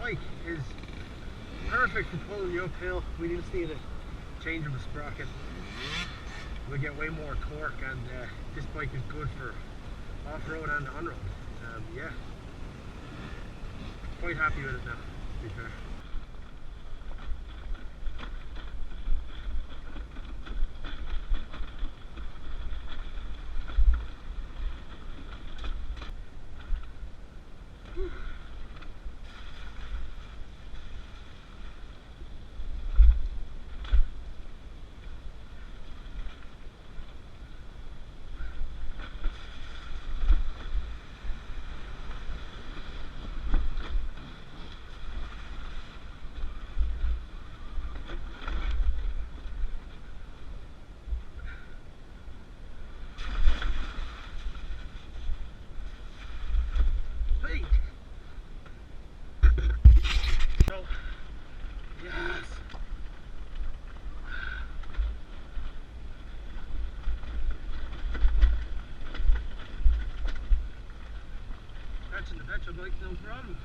bike is perfect for pulling you uphill. We just need a change of a sprocket. We'll get way more torque, and this bike is good for off-road and on-road. Yeah, quite happy with it now, to be fair. Catching the petrol bike, no problem.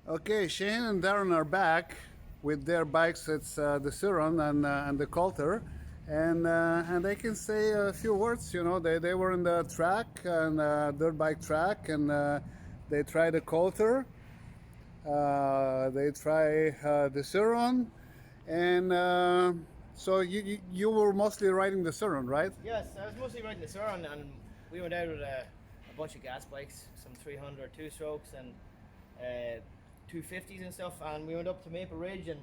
Okay, Shane and Darren are back with their bikes. It's the Sur-ron and the Kollter, and they can say a few words. You know, they were in the track and dirt bike track, and they tried the Kollter, they try the Sur-ron, and so you were mostly riding the Sur-ron, right? Yes, I was mostly riding the Sur-ron, and we went out with a bunch of gas bikes, some 300 two-strokes and 250s and stuff, and we went up to Maple Ridge, and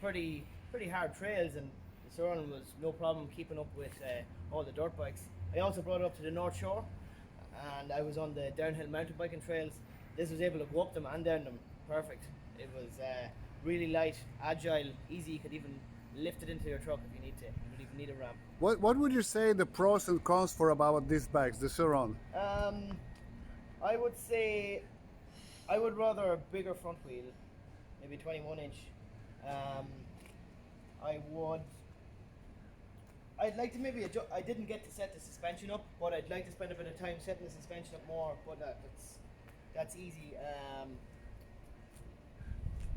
pretty hard trails, and the Sur-ron was no problem keeping up with all the dirt bikes. I also brought it up to the North Shore, and I was on the downhill mountain biking trails. This was able to go up them and down them perfect. It was really light, agile, easy. You could even lift it into your truck if you need to. You don't even need a ramp. What would you say the pros and cons for about these bikes, the Sur-ron? I would say I would rather a bigger front wheel, maybe 21 inch. I'd like to maybe adjust. I didn't get to set the suspension up, but I'd like to spend a bit of time setting the suspension up more. But that's easy.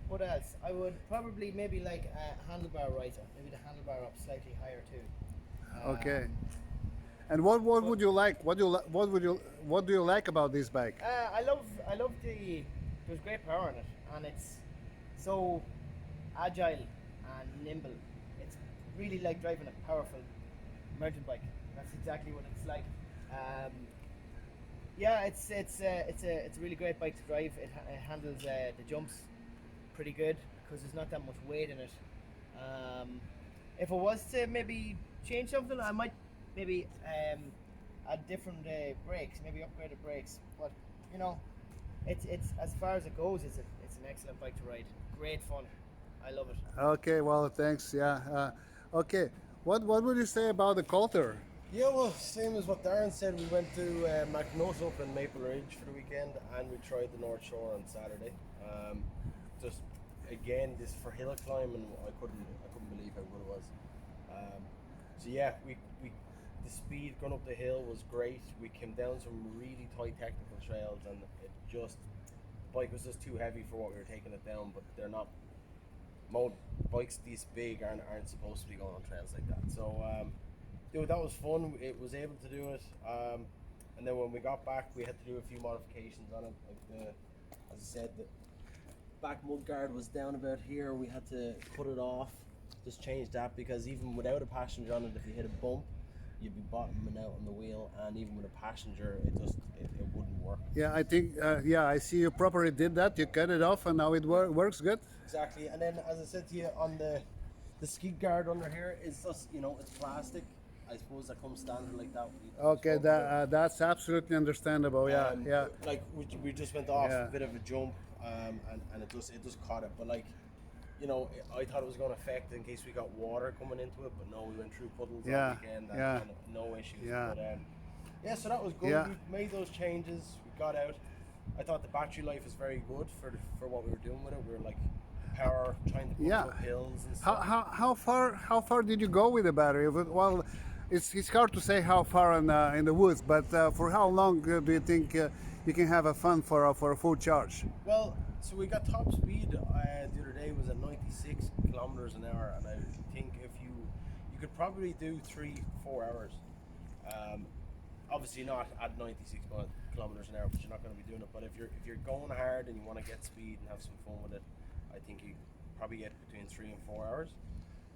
What else? I would probably maybe like a handlebar riser, maybe the handlebar up slightly higher too. Okay. And what would you like? What do you like about this bike? I love there's great power in it, and it's so agile and nimble. It's really like driving a powerful mountain bike. That's exactly what it's like. Yeah, it's a really great bike to drive. It handles the jumps pretty good because there's not that much weight in it. If I was to maybe change something, I might maybe add different brakes, maybe upgraded brakes. But you know, it's as far as it goes, it's an excellent bike to ride. Great fun. I love it. Okay, well, thanks. Yeah. Okay, what would you say about the Kollter? Yeah, well, same as what Darren said. We went to McNaught up in Maple Ridge for the weekend, and we tried the North Shore on Saturday. Just again, this for hill climbing, I couldn't believe how good it was. So yeah, we the speed going up the hill was great. We came down some really tight technical trails, and it just the bike was just too heavy for what we were taking it down. But they're not. Bikes this big aren't supposed to be going on trails like that. So dude, that was fun. It was able to do it. And then when we got back, we had to do a few modifications on it. Like as I said, the back mud guard was down about here. We had to cut it off, just change that, because even without a passenger on it, if you hit a bump, you'd be bottoming out on the wheel, and even with a passenger, it wouldn't work. Yeah, I think yeah, I see you properly did that. You cut it off, and now it works good. Exactly. And then, as I said to you, on the skid guard under here is just, it's plastic. I suppose that comes standard like that. Okay, that's absolutely understandable. Yeah, yeah. Like we just went off Yeah. a bit of a jump, and it just caught it. But like, I thought it was going to affect in case we got water coming into it, but no, we went through puddles all weekend, and no issues. Yeah. But yeah, so that was good. Yeah. We made those changes. We got out. I thought the battery life was very good for what we were doing with it. We were like power, trying to push up hills and stuff. How far did you go with the battery? Well, it's hard to say how far in the woods, but for how long do you think you can have a fun for a full charge? Well, so we got top speed the other day was at 96 kilometers an hour, and I think if you could probably do 3-4 hours. Obviously not at 96 kilometers an hour, but you're not going to be doing it. But if you're going hard and you want to get speed and have some fun with it, I think you probably get between 3 and 4 hours.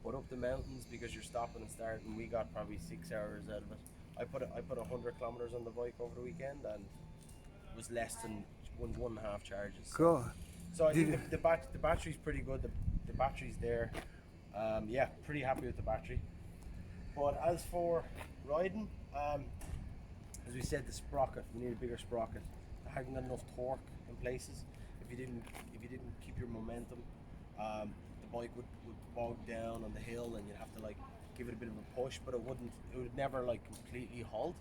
But up the mountains, because you're stopping and starting, we got probably 6 hours out of it. I put 100 kilometers on the bike over the weekend, and it was less than one and a half charges. Cool. So I think the battery's pretty good. The battery's there. Yeah, pretty happy with the battery. But as for riding, as we said, the sprocket, we need a bigger sprocket. I hadn't got enough torque in places. If you didn't keep your momentum, the bike would bog down on the hill, and you'd have to like give it a bit of a push, but it would never like completely halt.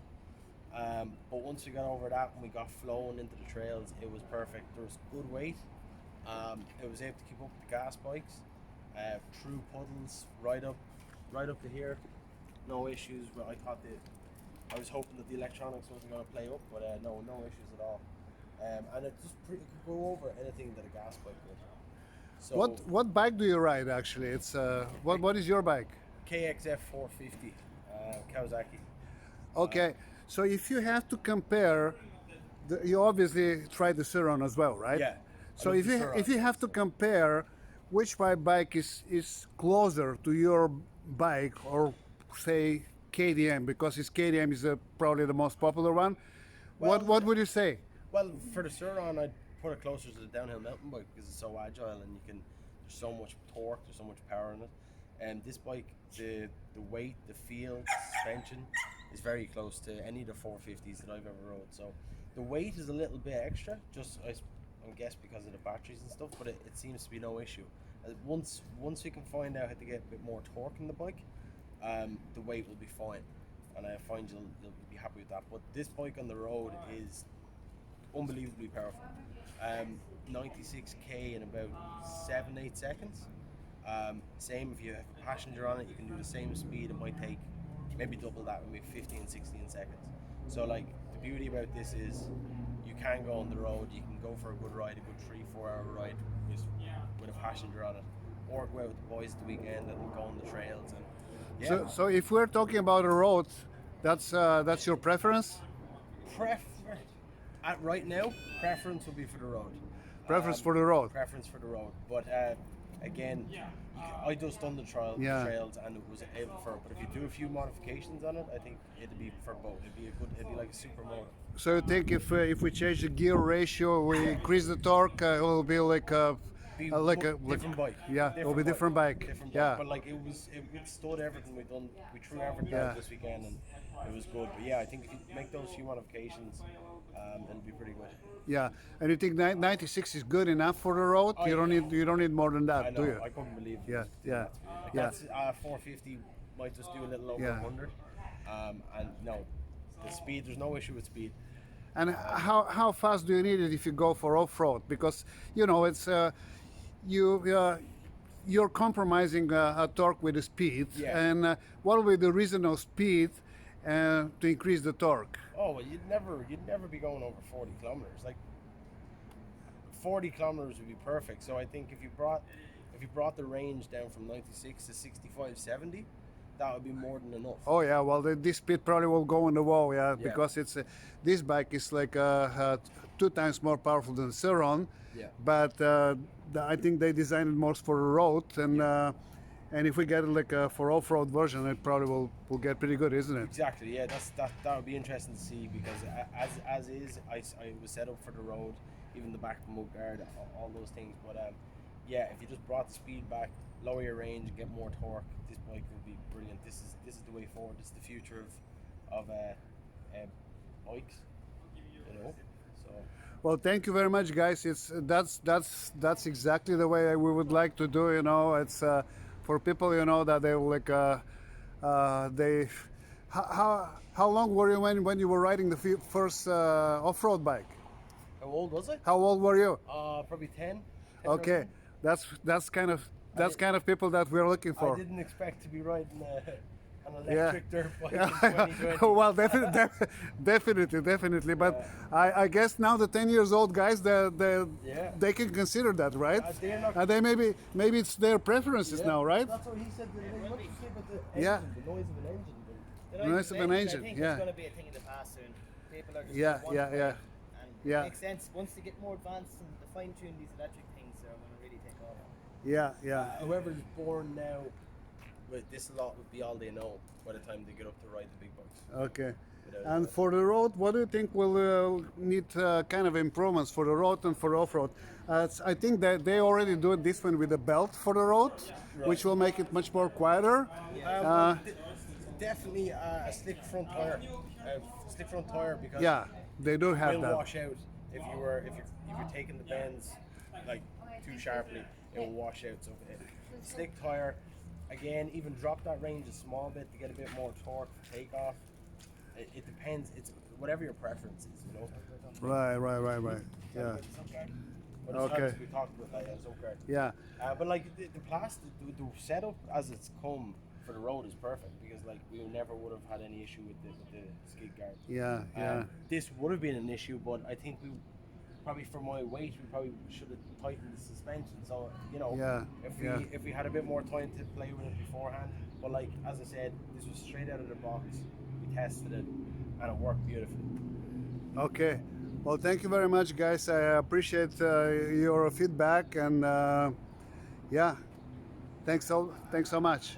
But once we got over that and we got flowing into the trails, it was perfect. There was good weight. It was able to keep up with the gas bikes, through puddles, right up to here. No issues. Well, I was hoping that the electronics wasn't going to play up, but no issues at all. And it could go over anything that a gas bike would. So What bike do you ride actually? It's what is your bike? KXF 450, Kawasaki. Okay, so if you have to compare, you obviously tried the Sur-ron as well, right? Yeah. So if you have to compare, which bike is closer to your bike, or say KDM, because KDM is probably the most popular one. Well, what would you say? Well, for the Sur-ron, I'd put it closer to the downhill mountain bike because it's so agile and there's so much torque, there's so much power in it. And this bike, the weight, the feel, the suspension is very close to any of the 450s that I've ever rode. So the weight is a little bit extra, just I guess because of the batteries and stuff, but it seems to be no issue. Once we can find out how to get a bit more torque in the bike, the weight will be fine, and I find you'll be happy with that. But this bike on the road is unbelievably powerful. 96k in about 7-8 seconds. Same if you have a passenger on it, you can do the same speed. It might take maybe double that, maybe 15-16 seconds. So like the beauty about this is you can go on the road, you can go for a good ride, a good 3-4 hour ride with a passenger on it, or go out with the boys at the weekend and go on the trails. And yeah. So if we're talking about a road, that's your preference? Right now, preference would be for the road. Preference for the road. Preference for the road. But again, I just done the trails and it was able for. But if you do a few modifications on it, I think it'd be for both. It'd be like a supermoto. So you think if we change the gear ratio, we increase the torque, it will be like a different bike. Yeah, it will be different bike. Different bike. Yeah. But like it stood everything we've done. We threw everything out this weekend and it was good. But yeah, I think if you make those few modifications, it'll be pretty good. Yeah, and you think 96 is good enough for the road? You don't need more than that, I know, do you? I couldn't believe it. Yeah, yeah, Like yeah. That's 450 might just do a little over 100. And no, the speed. There's no issue with speed. And how fast do you need it if you go for off-road? Because it's you're compromising a torque with the speed. Yeah. And what will be the reasonable speed to increase the torque? Oh well, you'd never be going over 40 kilometers. Like 40 kilometers would be perfect. So I think if you brought the range down from 96 to 65, 70, that would be more than enough. Oh yeah, well this speed probably will go on the wall, because it's this bike is like 2 times more powerful than the Sur-ron. Yeah. But I think they designed it more for the road, and if we get it like for off-road version, it probably will get pretty good, isn't it? Exactly. Yeah, that would be interesting to see because as is, I was set up for the road, even the back mud guard, all those things. But yeah, if you just brought the speed back, lower your range, and get more torque, this bike would be brilliant. This is the way forward. This is the future of bikes. So. Well, thank you very much, guys. That's exactly the way we would like to do. It's for people, that they will like they. How long were you when you were riding the first off-road bike? How old was it? How old were you? Probably 10. 10 or Okay, 11. that's kind of people that we're looking for. I didn't expect to be riding an Yeah. electric dirt bike in 2020. Well, definitely. But I guess now the 10 years old guys, Yeah. they can consider that, right? They're not- And they maybe it's their preferences Yeah, now, right? That's what he said. What did you say about the Yeah. engine, the noise of an engine? The Noise of an engine, I think yeah. it's going to be a thing in the past soon. People are just Yeah, gonna want yeah, to yeah. ride, and Yeah. it makes sense. Once they get more advanced and they fine tune these electric things, they're going to really take off. Yeah. Whoever's born now, with this lot would be all they know by the time they get up to ride the big bikes. Okay. Without And that. for the road, what do you think will need kind of improvements for the road and for off-road? I think that they already do this one with a belt for the road, which will make it much more quieter. Definitely a slick front tire. Slick front tire because Yeah, they do it have will that. wash out if you're taking the bends like too sharply. It will wash out. So slick tire, again, even drop that range a small bit to get a bit more torque for takeoff. It depends. It's whatever your preference is, you know. Right. Yeah. But Okay. we talked about that. Yeah, it's okay. Yeah. But like the plastic, the setup as it's come for the road is perfect because like we never would have had any issue with the skid guard. Yeah. This would have been an issue, but I think we probably for my weight we probably should have tightened the suspension. So you know, if we had a bit more time to play with it beforehand. But like as I said, this was straight out of the box. We tested it and it worked beautifully. Okay. Well, thank you very much, guys. I appreciate your feedback and yeah, thanks so much.